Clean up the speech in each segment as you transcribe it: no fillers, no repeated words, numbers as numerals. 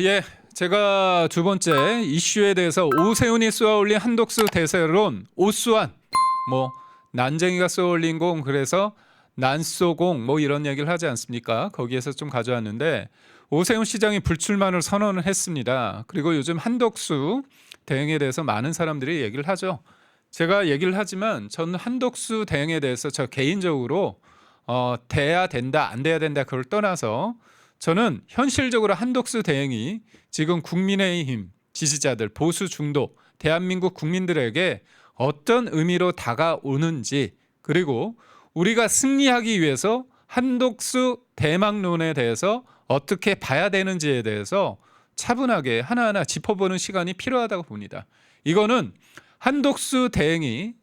예. 제가 두 번째 이슈에 대해서 오세훈이 쏘아올린 한독수 대세론 오수환 난쟁이가 쏘아올린 공 그래서 난쏘공 이런 얘기를 하지 않습니까? 거기에서 좀 가져왔는데 오세훈 시장이 불출마를 선언을 했습니다. 그리고 요즘 한독수 대행에 대해서 많은 사람들이 얘기를 하죠. 제가 얘기를 하지만 저는 한독수 대행에 대해서 저 개인적으로 돼야 된다 안 돼야 된다 그걸 떠나서 저는 현실적으로 한독수 대행이 지금 국민의힘 지지자들 보수 중도 대한민국 국민들에게 어떤 의미로 다가오는지 그리고 우리가 승리하기 위해서 한독수 대망론에 대해서 어떻게 봐야 되는지에 대해서 차분하게 하나하나 짚어보는 시간이 필요하다고 봅니다. 이거는 한독수 대행이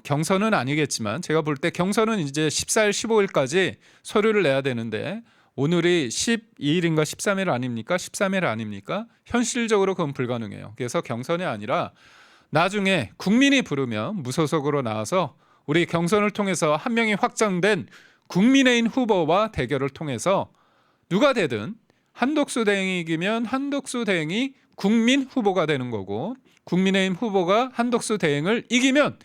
경선은 아니겠지만 제가 볼 때 경선은 이제 14일 15일까지 서류를 내야 되는데 오늘이 12일인가 13일 아닙니까? 13일 아닙니까? 현실적으로 그건 불가능해요. 그래서 경선이 아니라 나중에 국민이 부르면 무소속으로 나와서 우리 경선을 통해서 한 명이 확정된 국민의힘 후보와 대결을 통해서 누가 되든 한독수 대행이 이기면 한독수 대행이 국민 후보가 되는 거고 국민의힘 후보가 한독수 대행을 이기면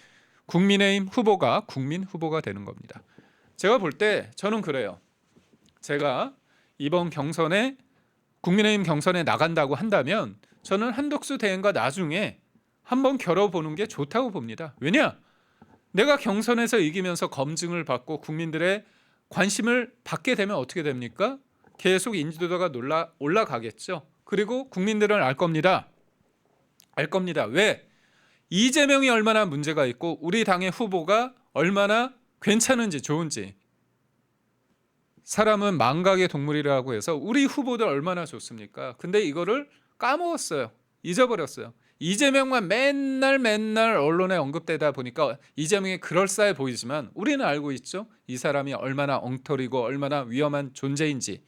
국민의힘 후보가 국민 후보가 되는 겁니다. 제가 볼 때 저는 그래요. 제가 이번 경선에 국민의힘 경선에 나간다고 한다면 저는 한독수 대행과 나중에 한번 겨뤄보는 게 좋다고 봅니다. 왜냐? 내가 경선에서 이기면서 검증을 받고 국민들의 관심을 받게 되면 어떻게 됩니까? 계속 인지도가 올라가겠죠. 그리고 국민들은 알 겁니다. 왜? 이재명이 얼마나 문제가 있고 우리 당의 후보가 얼마나 괜찮은지 좋은지. 사람은 망각의 동물이라고 해서 우리 후보들 얼마나 좋습니까? 근데 이거를 까먹었어요. 잊어버렸어요. 이재명만 맨날 언론에 언급되다 보니까 이재명이 그럴싸해 보이지만 우리는 알고 있죠. 이 사람이 얼마나 엉터리고 얼마나 위험한 존재인지.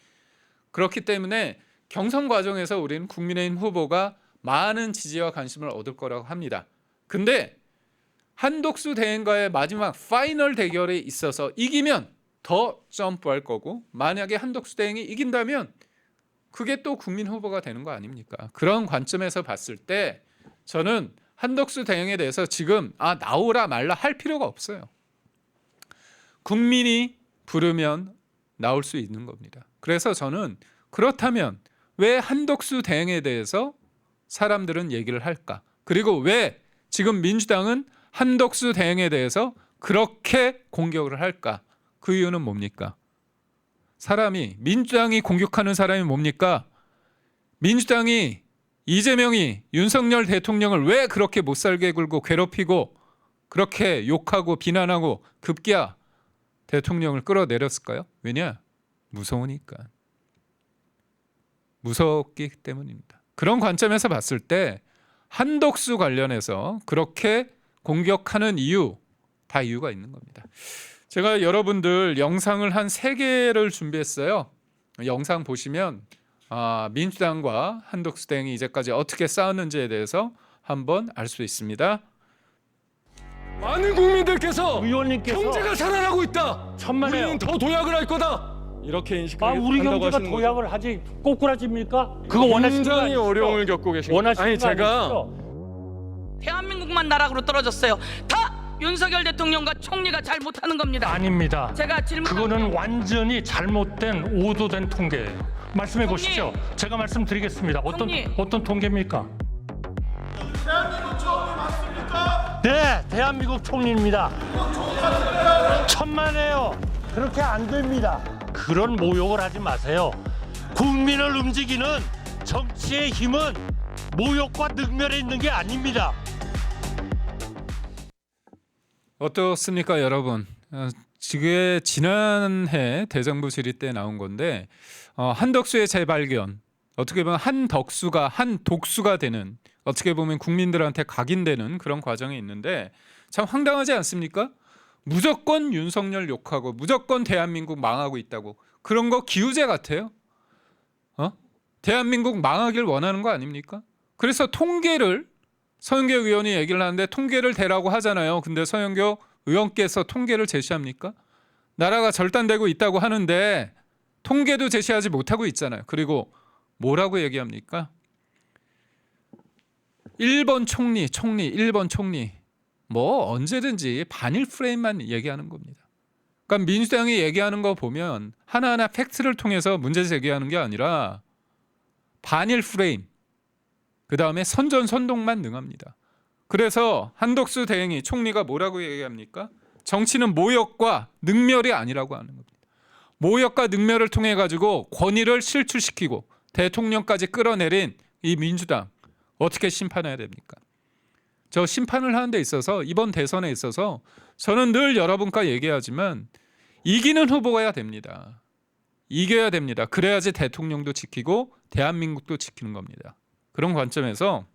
그렇기 때문에 경선 과정에서 우리는 국민의힘 후보가 많은 지지와 관심을 얻을 거라고 합니다. 근데 한독수 대행과의 마지막 파이널 대결에 있어서 이기면 더 점프할 거고 만약에 한독수 대행이 이긴다면 그게 또 국민 후보가 되는 거 아닙니까? 그런 관점에서 봤을 때 저는 한독수 대행에 대해서 지금 나오라 말라 할 필요가 없어요. 국민이 부르면 나올 수 있는 겁니다. 그래서 저는 그렇다면 왜 한독수 대행에 대해서 사람들은 얘기를 할까? 그리고 왜 지금 민주당은 한독수 대행에 대해서 그렇게 공격을 할까? 그 이유는 뭡니까? 민주당이 공격하는 사람이 뭡니까? 민주당이 이재명이 윤석열 대통령을 왜 그렇게 못살게 굴고 괴롭히고 그렇게 욕하고 비난하고 급기야 대통령을 끌어내렸을까요? 왜냐? 무서우니까. 무섭기 때문입니다. 그런 관점에서 봤을 때 한독수 관련해서 그렇게 공격하는 이유 다 이유가 있는 겁니다. 제가 여러분들 영상을 한 3개를 준비했어요. 영상 보시면 민주당과 한독수 대행이 이제까지 어떻게 싸웠는지에 대해서 한번 알 수 있습니다. 많은 국민들께서 의원님께서 경제가 살아나고 있다. 천만에요. 우리는 더 도약을 할 거다. 이렇게 인식하고 우리 한다고 경제가 하시는 거죠. 도약을 하지 꼬꾸라집니까? 그거 원하시는 거 굉장히 아니시죠? 어려움을 겪고 계신 거죠. 원하시는 아니 거 제가 아니시죠? 대한민국만 나락으로 떨어졌어요. 다 윤석열 대통령과 총리가 잘못하는 겁니다. 아닙니다. 제가 그거는 완전히 잘못된 오도된 통계예요. 말씀해 총리. 보십시오. 제가 말씀드리겠습니다. 총리. 어떤 통계입니까? 네, 대한민국 총리입니다. 천만에요. 그렇게 안 됩니다. 그런 모욕을 하지 마세요. 국민을 움직이는 정치의 힘은 모욕과 능멸에 있는 게 아닙니다. 어떻습니까, 여러분? 지금 지난해 대정부 질의 때 나온 건데 한덕수의 재발견, 어떻게 보면 한덕수가 한독수가 되는, 어떻게 보면 국민들한테 각인되는 그런 과정이 있는데 참 황당하지 않습니까? 무조건 윤석열 욕하고 무조건 대한민국 망하고 있다고, 그런 거 기우제 같아요. 대한민국 망하길 원하는 거 아닙니까? 그래서 통계를 서영교 의원이 얘기를 하는데 통계를 대라고 하잖아요. 근데 서영교 의원께서 통계를 제시합니까? 나라가 절단되고 있다고 하는데 통계도 제시하지 못하고 있잖아요. 그리고 뭐라고 얘기합니까? 1번 총리, 1번 총리. 뭐 언제든지 반일 프레임만 얘기하는 겁니다. 그러니까 민주당이 얘기하는 거 보면 하나하나 팩트를 통해서 문제 제기하는 게 아니라 반일 프레임, 그 다음에 선전선동만 능합니다. 그래서 한덕수 대행이 총리가 뭐라고 얘기합니까? 정치는 모욕과 능멸이 아니라고 하는 겁니다. 모욕과 능멸을 통해 가지고 권위를 실추시키고 대통령까지 끌어내린 이 민주당 어떻게 심판해야 됩니까? 저 심판을 하는 데 있어서 이번 대선에 있어서 저는 늘 여러분과 얘기하지만 이기는 후보가 됩니다. 이겨야 됩니다. 그래야지 대통령도 지키고 대한민국도 지키는 겁니다. 그런 관점에서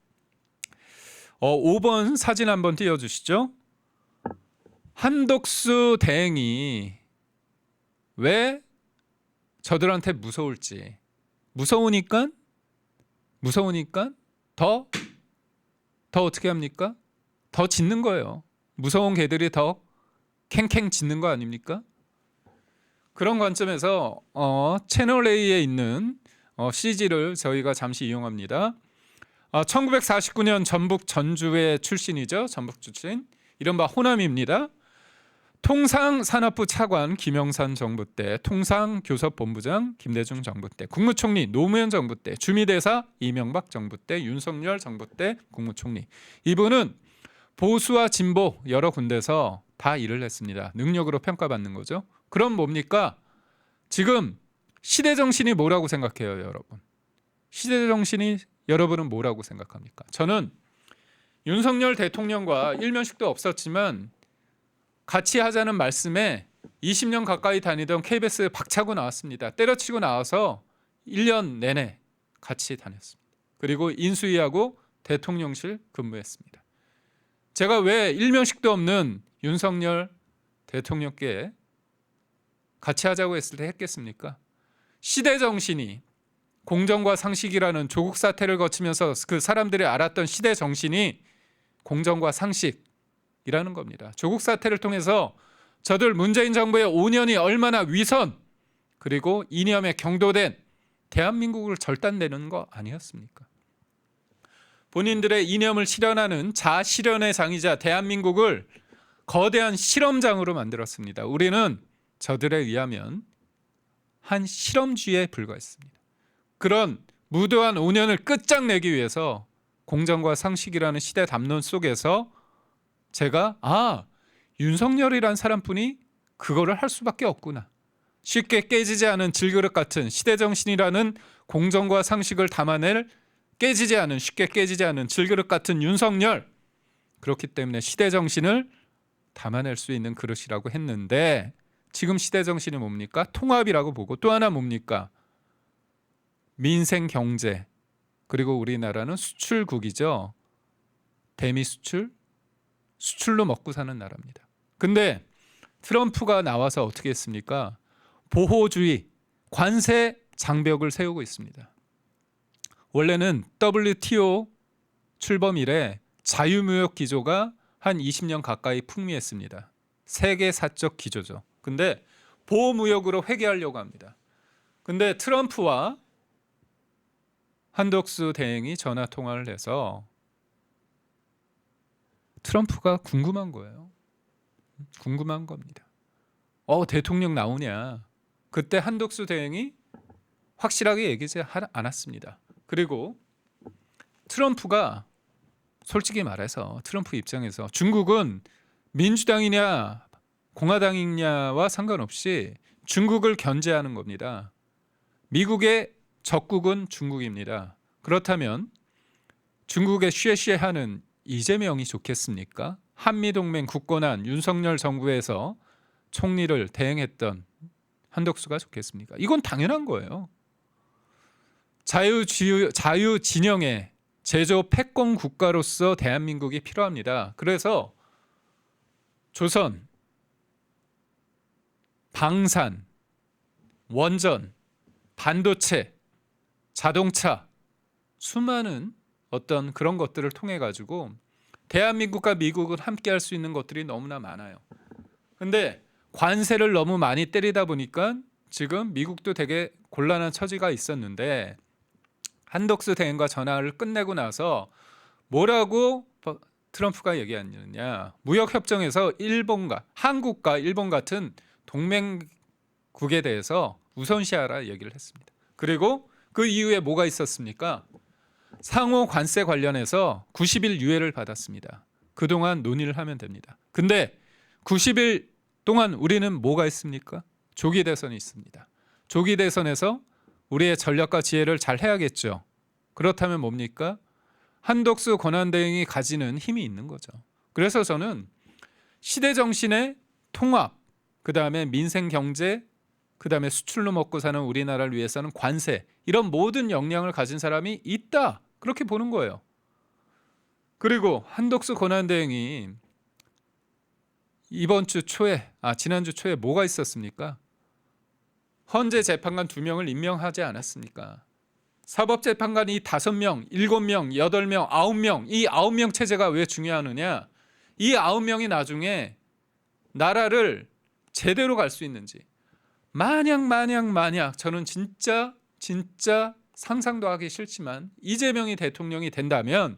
5번 사진 한번 띄워주시죠. 한덕수 대행이 왜 저들한테 무서울지, 무서우니까 더 어떻게 합니까? 더 짖는 거예요. 무서운 개들이 더 캥캥 짖는 거 아닙니까? 그런 관점에서 채널 A에 있는 CG를 저희가 잠시 이용합니다. 1949년 전북 전주의 출신이죠. 전북 출신. 이른바 호남입니다. 통상산업부 차관 김영삼 정부 때, 통상교섭본부장 김대중 정부 때, 국무총리 노무현 정부 때, 주미대사 이명박 정부 때, 윤석열 정부 때 국무총리. 이분은 보수와 진보 여러 군데서 다 일을 했습니다. 능력으로 평가받는 거죠. 그럼 뭡니까? 지금 시대정신이 뭐라고 생각해요, 여러분? 시대정신이 여러분은 뭐라고 생각합니까? 저는 윤석열 대통령과 일면식도 없었지만 같이 하자는 말씀에 20년 가까이 다니던 KBS 박차고 나왔습니다. 때려치고 나와서 1년 내내 같이 다녔습니다. 그리고 인수위하고 대통령실 근무했습니다. 제가 왜 일면식도 없는 윤석열 대통령께 같이 하자고 했을 때 했겠습니까? 시대정신이 공정과 상식이라는 조국 사태를 거치면서 그 사람들이 알았던 시대정신이 공정과 상식이라는 겁니다. 조국 사태를 통해서 저들 문재인 정부의 5년이 얼마나 위선 그리고 이념에 경도된 대한민국을 절단내는 거 아니었습니까? 본인들의 이념을 실현하는 자실현의 장이자 대한민국을 거대한 실험장으로 만들었습니다. 우리는 저들에 의하면 한 실험쥐에 불과했습니다. 그런 무도한 5년을 끝장내기 위해서 공정과 상식이라는 시대 담론 속에서 제가 윤석열이란 사람뿐이 그거를 할 수밖에 없구나. 쉽게 깨지지 않은 질그릇 같은 시대정신이라는 공정과 상식을 담아낼 쉽게 깨지지 않은 질그릇 같은 윤석열. 그렇기 때문에 시대정신을 담아낼 수 있는 그릇이라고 했는데 지금 시대정신이 뭡니까? 통합이라고 보고 또 하나 뭡니까? 민생 경제. 그리고 우리나라는 수출국이죠. 대미 수출로 먹고 사는 나라입니다. 근데 트럼프가 나와서 어떻게 했습니까? 보호주의, 관세 장벽을 세우고 있습니다. 원래는 WTO 출범 이래 자유무역 기조가 한 20년 가까이 풍미했습니다. 세계 사적 기조죠. 근데 보호무역으로 회귀하려고 합니다. 근데 트럼프와 한덕수 대행이 전화 통화를 해서 트럼프가 궁금한 거예요. 궁금한 겁니다. 대통령 나오냐? 그때 한덕수 대행이 확실하게 얘기하지 않았습니다. 그리고 트럼프가 솔직히 말해서 트럼프 입장에서 중국은 민주당이냐 공화당이냐와 상관없이 중국을 견제하는 겁니다. 미국의 적국은 중국입니다. 그렇다면 중국의 쉐쉐하는 이재명이 좋겠습니까? 한미동맹 굳건한 윤석열 정부에서 총리를 대행했던 한덕수가 좋겠습니까? 이건 당연한 거예요. 자유 진영의 제조 패권 국가로서 대한민국이 필요합니다. 그래서 조선, 방산, 원전, 반도체, 자동차 수많은 어떤 그런 것들을 통해 가지고 대한민국과 미국은 함께 할 수 있는 것들이 너무나 많아요. 근데 관세를 너무 많이 때리다 보니까 지금 미국도 되게 곤란한 처지가 있었는데 한덕수 대행과 전화를 끝내고 나서 뭐라고 트럼프가 얘기하느냐. 무역협정에서 한국과 일본 같은 동맹국에 대해서 우선시하라 얘기를 했습니다. 그리고 그 이후에 뭐가 있었습니까? 상호 관세 관련해서 90일 유예를 받았습니다. 그동안 논의를 하면 됩니다. 근데 90일 동안 우리는 뭐가 있습니까? 조기 대선이 있습니다. 조기 대선에서 우리의 전략과 지혜를 잘 해야겠죠. 그렇다면 뭡니까? 한덕수 권한대행이 가지는 힘이 있는 거죠. 그래서 저는 시대 정신의 통합, 그다음에 민생 경제, 그다음에 수출로 먹고 사는 우리나라를 위해서는 관세, 이런 모든 역량을 가진 사람이 있다. 그렇게 보는 거예요. 그리고 한덕수 권한대행이 지난주 초에 뭐가 있었습니까? 헌재 재판관 2명을 임명하지 않았습니까? 사법재판관이 5명, 7명, 8명, 9명, 이 9명 체제가 왜 중요하느냐? 이 9명이 나중에 나라를 제대로 갈 수 있는지 만약 저는 진짜 상상도 하기 싫지만 이재명이 대통령이 된다면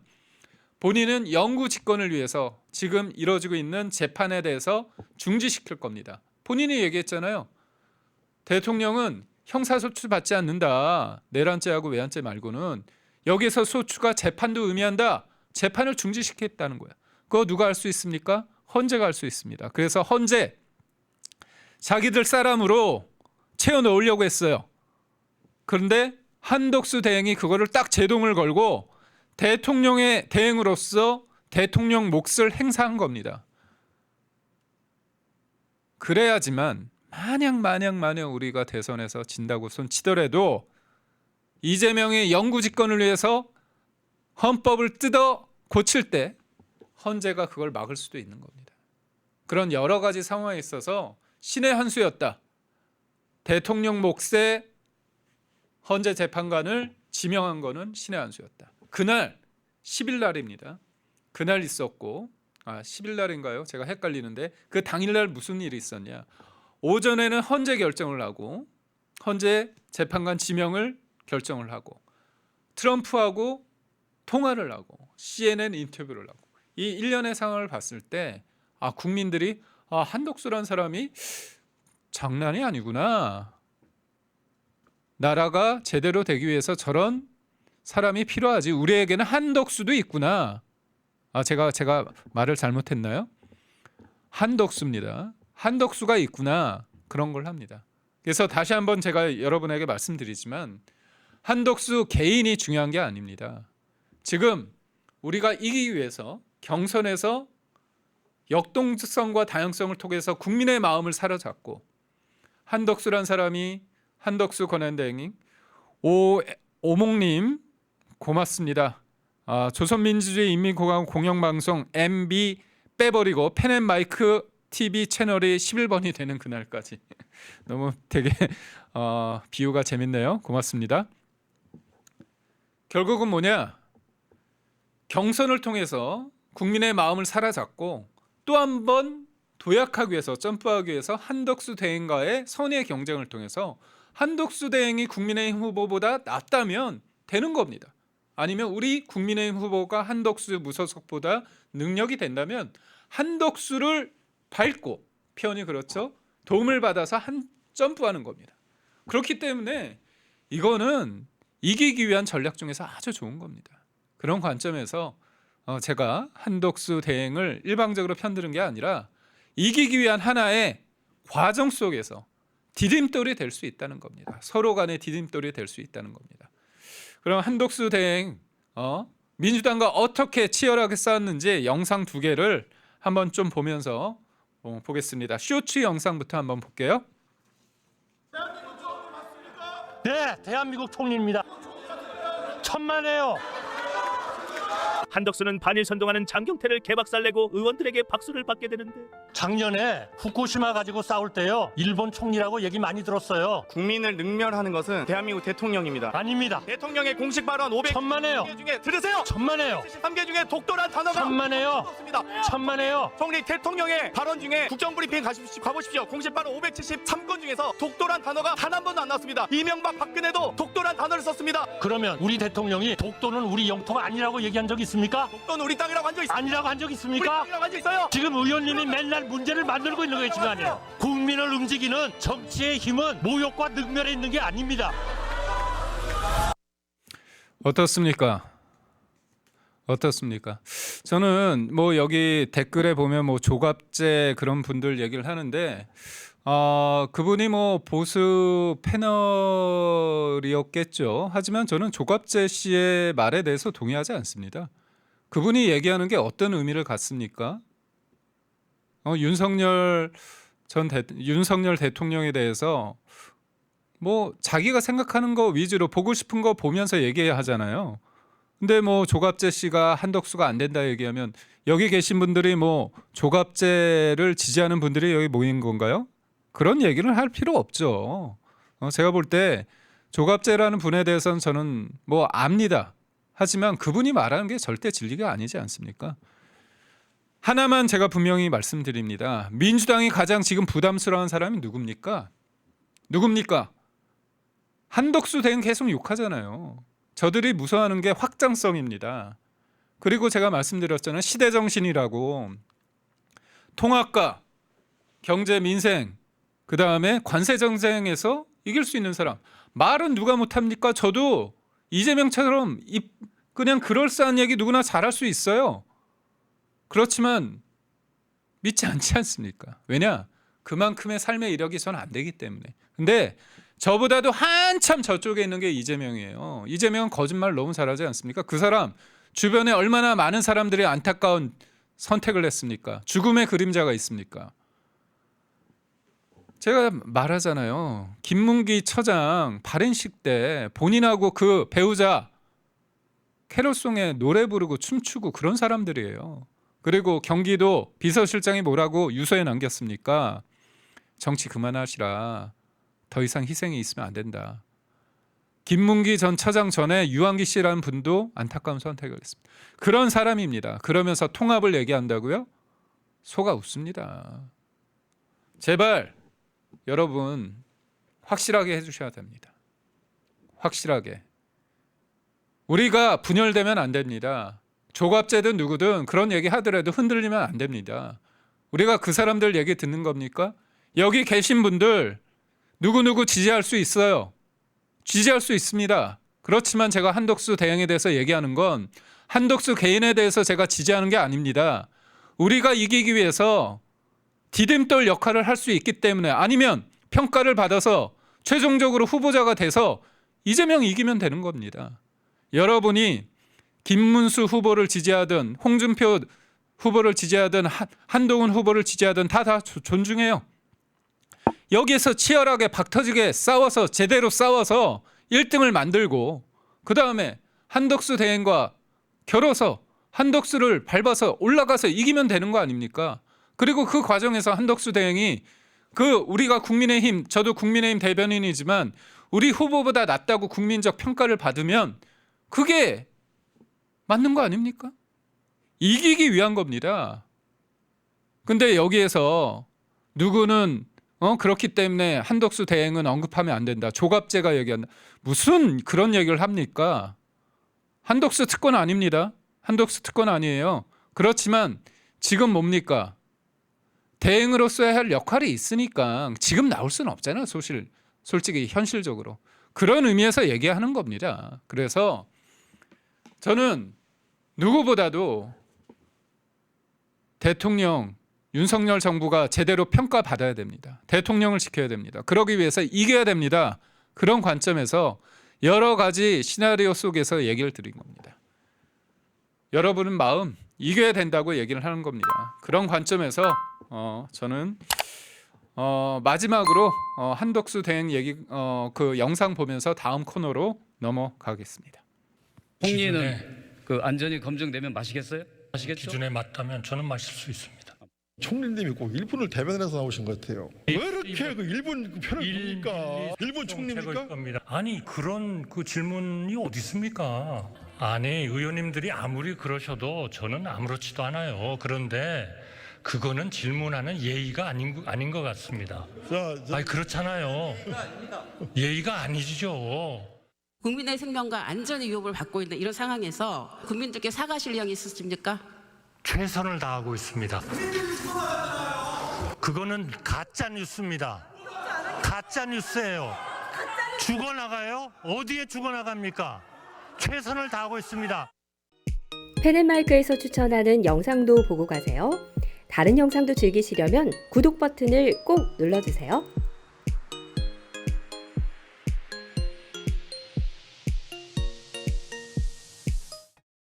본인은 영구 집권을 위해서 지금 이뤄지고 있는 재판에 대해서 중지시킬 겁니다. 본인이 얘기했잖아요. 대통령은 형사소추 받지 않는다. 내란죄하고 외환죄 말고는 여기서 소추가 재판도 의미한다. 재판을 중지시켰다는 거야. 그거 누가 할 수 있습니까? 헌재가 할 수 있습니다. 그래서 헌재 자기들 사람으로 채워 넣으려고 했어요. 그런데 한덕수 대행이 그거를 딱 제동을 걸고 대통령의 대행으로서 대통령 몫을 행사한 겁니다. 그래야지만 만약 우리가 대선에서 진다고 손치더라도 이재명의 영구 집권을 위해서 헌법을 뜯어 고칠 때 헌재가 그걸 막을 수도 있는 겁니다. 그런 여러 가지 상황에 있어서 신의 한 수였다. 대통령 몫의 헌재 재판관을 지명한 거는 신의 한 수였다. 그날 10일 날입니다. 그날 있었고 10일 날인가요? 제가 헷갈리는데 그 당일날 무슨 일이 있었냐. 오전에는 헌재 결정을 하고 헌재 재판관 지명을 결정을 하고 트럼프하고 통화를 하고 CNN 인터뷰를 하고 이 일련의 상황을 봤을 때 국민들이 한덕수란 사람이 장난이 아니구나. 나라가 제대로 되기 위해서 저런 사람이 필요하지. 우리에게는 한덕수도 있구나. 제가 말을 잘못했나요? 한덕수입니다. 한덕수가 있구나. 그런 걸 합니다. 그래서 다시 한번 제가 여러분에게 말씀드리지만 한덕수 개인이 중요한 게 아닙니다. 지금 우리가 이기기 위해서 경선에서 역동성과 다양성을 통해서 국민의 마음을 사로잡고 한덕수란 사람이 한덕수 권한대행이 오목님 고맙습니다. 조선민주주의 인민공화국 공영방송 MB 빼버리고 펜앤마이크 TV 채널이 11번이 되는 그날까지. 너무 되게 비유가 재밌네요. 고맙습니다. 결국은 뭐냐? 경선을 통해서 국민의 마음을 사로잡고 또 한 번 도약하기 위해서 점프하기 위해서 한덕수 대행과의 선의의 경쟁을 통해서 한덕수 대행이 국민의힘 후보보다 낫다면 되는 겁니다. 아니면 우리 국민의힘 후보가 한덕수 무소속보다 능력이 된다면 한덕수를 밟고 표현이 그렇죠. 도움을 받아서 점프하는 겁니다. 그렇기 때문에 이거는 이기기 위한 전략 중에서 아주 좋은 겁니다. 그런 관점에서 제가 한덕수 대행을 일방적으로 편드는 게 아니라 이기기 위한 하나의 과정 속에서 디딤돌이 될 수 있다는 겁니다. 서로 간의 디딤돌이 될 수 있다는 겁니다. 그럼 한덕수 대행 민주당과 어떻게 치열하게 싸웠는지 영상 2개를 한번 좀 보면서 보겠습니다. 쇼츠 영상부터 한번 볼게요. 네, 대한민국 총리입니다. 천만에요. 한덕수는 반일 선동하는 장경태를 개박살내고 의원들에게 박수를 받게 되는데 작년에 후쿠시마 가지고 싸울 때요 일본 총리라고 얘기 많이 들었어요. 국민을 능멸하는 것은 대한민국 대통령입니다. 아닙니다. 대통령의 공식 발언 500개 천만에요. 중에 들으세요. 천만에요. 73개 중에 독도란 단어가 천만에요. 없습니다. 천만에요. 총리 대통령의 발언 중에 국정브리핑 가보십시오. 공식 발언 573건 중에서 독도란 단어가 단 한 번도 안 나왔습니다. 이명박 박근혜도 독도란 단어를 썼습니다. 그러면 우리 대통령이 독도는 우리 영토가 아니라고 얘기한 적 있습니까? 독도는 우리 땅이라고 한 적 있습니다. 아니라고 한 적 우리 있습니까? 땅이라고 한 적 있어요. 지금 의원님이 맨날 문제를 만들고 있는 거예요 지금 아니에요. 국민을 움직이는 정치의 힘은 모욕과 능멸에 있는 게 아닙니다. 어떻습니까? 어떻습니까? 저는 뭐 여기 댓글에 보면 뭐 조갑제 그런 분들 얘기를 하는데 그분이 뭐 보수 패널이었겠죠. 하지만 저는 조갑제 씨의 말에 대해서 동의하지 않습니다. 그분이 얘기하는 게 어떤 의미를 갖습니까? 윤석열 대통령에 대해서 뭐 자기가 생각하는 거 위주로 보고 싶은 거 보면서 얘기하잖아요. 근데 뭐 조갑제 씨가 한덕수가 안 된다 얘기하면 여기 계신 분들이 뭐 조갑제를 지지하는 분들이 여기 모인 건가요? 그런 얘기를 할 필요 없죠. 제가 볼 때 조갑제라는 분에 대해서는 저는 뭐 압니다. 하지만 그분이 말하는 게 절대 진리가 아니지 않습니까? 하나만 제가 분명히 말씀드립니다. 민주당이 가장 지금 부담스러운 사람이 누굽니까? 한덕수 대행 계속 욕하잖아요. 저들이 무서워하는 게 확장성입니다. 그리고 제가 말씀드렸잖아요. 시대정신이라고. 통합과 경제 민생 그다음에 관세 정쟁에서 이길 수 있는 사람. 말은 누가 못합니까? 저도 이재명처럼 그냥 그럴싸한 얘기 누구나 잘할 수 있어요. 그렇지만 믿지 않지 않습니까? 왜냐? 그만큼의 삶의 이력이 전 안 되기 때문에. 근데 저보다도 한참 저쪽에 있는 게 이재명이에요. 이재명은 거짓말 너무 잘하지 않습니까? 그 사람 주변에 얼마나 많은 사람들이 안타까운 선택을 했습니까? 죽음의 그림자가 있습니까? 제가 말하잖아요. 김문기 처장 발인식 때 본인하고 그 배우자 캐롤송에 노래 부르고 춤추고 그런 사람들이에요. 그리고 경기도 비서실장이 뭐라고 유서에 남겼습니까? 정치 그만하시라. 더 이상 희생이 있으면 안 된다. 김문기 전 처장 전에 유한기 씨라는 분도 안타까운 선택을 했습니다. 그런 사람입니다. 그러면서 통합을 얘기한다고요? 속아 웃습니다. 제발 여러분 확실하게 해주셔야 됩니다. 확실하게. 우리가 분열되면 안 됩니다. 조갑제든 누구든 그런 얘기 하더라도 흔들리면 안 됩니다. 우리가 그 사람들 얘기 듣는 겁니까? 여기 계신 분들 누구누구 지지할 수 있어요. 지지할 수 있습니다. 그렇지만 제가 한덕수 대행에 대해서 얘기하는 건 한덕수 개인에 대해서 제가 지지하는 게 아닙니다. 우리가 이기기 위해서 디딤돌 역할을 할 수 있기 때문에 아니면 평가를 받아서 최종적으로 후보자가 돼서 이재명 이기면 되는 겁니다. 여러분이 김문수 후보를 지지하든 홍준표 후보를 지지하든 한동훈 후보를 지지하든 다 존중해요. 여기에서 치열하게 박터지게 싸워서 제대로 싸워서 1등을 만들고 그 다음에 한덕수 대행과 겨뤄서 한덕수를 밟아서 올라가서 이기면 되는 거 아닙니까? 그리고 그 과정에서 한덕수 대행이 우리가 국민의힘, 저도 국민의힘 대변인이지만 우리 후보보다 낫다고 국민적 평가를 받으면 그게 맞는 거 아닙니까? 이기기 위한 겁니다. 근데 여기에서 누구는 그렇기 때문에 한덕수 대행은 언급하면 안 된다. 조갑제가 얘기한다. 무슨 그런 얘기를 합니까? 한덕수 특권 아닙니다. 한덕수 특권 아니에요. 그렇지만 지금 뭡니까? 대행으로서야 할 역할이 있으니까 지금 나올 수는 없잖아요. 솔직히 현실적으로. 그런 의미에서 얘기하는 겁니다. 그래서 저는 누구보다도 대통령 윤석열 정부가 제대로 평가받아야 됩니다. 대통령을 지켜야 됩니다. 그러기 위해서 이겨야 됩니다. 그런 관점에서 여러 가지 시나리오 속에서 얘기를 드린 겁니다. 여러분은 마음 이겨야 된다고 얘기를 하는 겁니다. 그런 관점에서 저는 마지막으로 한덕수 대행 얘기 그 영상 보면서 다음 코너로 넘어가겠습니다. 총리는 그 안전이 검증되면 마시겠어요? 마시겠죠? 기준에 맞다면 저는 마실 수 있습니다. 총리님이 꼭 일본을 대변해서 나오신 것 같아요. 왜 이렇게 그 일본 편을 듭니까? 일본 총리입니까? 겁니다. 아니 그런 그 질문이 어디 있습니까? 아니 의원님들이 아무리 그러셔도 저는 아무렇지도 않아요. 그런데 그거는 질문하는 예의가 아닌 것 같습니다. 아니 그렇잖아요. 예의가 아니죠. 국민의 생명과 안전의 위협을 받고 있는 이런 상황에서 국민들께 사과하실 의향이 있으십니까? 최선을 다하고 있습니다. 그거는 가짜 뉴스입니다. 가짜 뉴스예요. 죽어나가요? 어디에 죽어나갑니까? 최선을 다하고 있습니다. 펜앤마이크에서 추천하는 영상도 보고 가세요. 다른 영상도 즐기시려면 구독 버튼을 꼭 눌러주세요.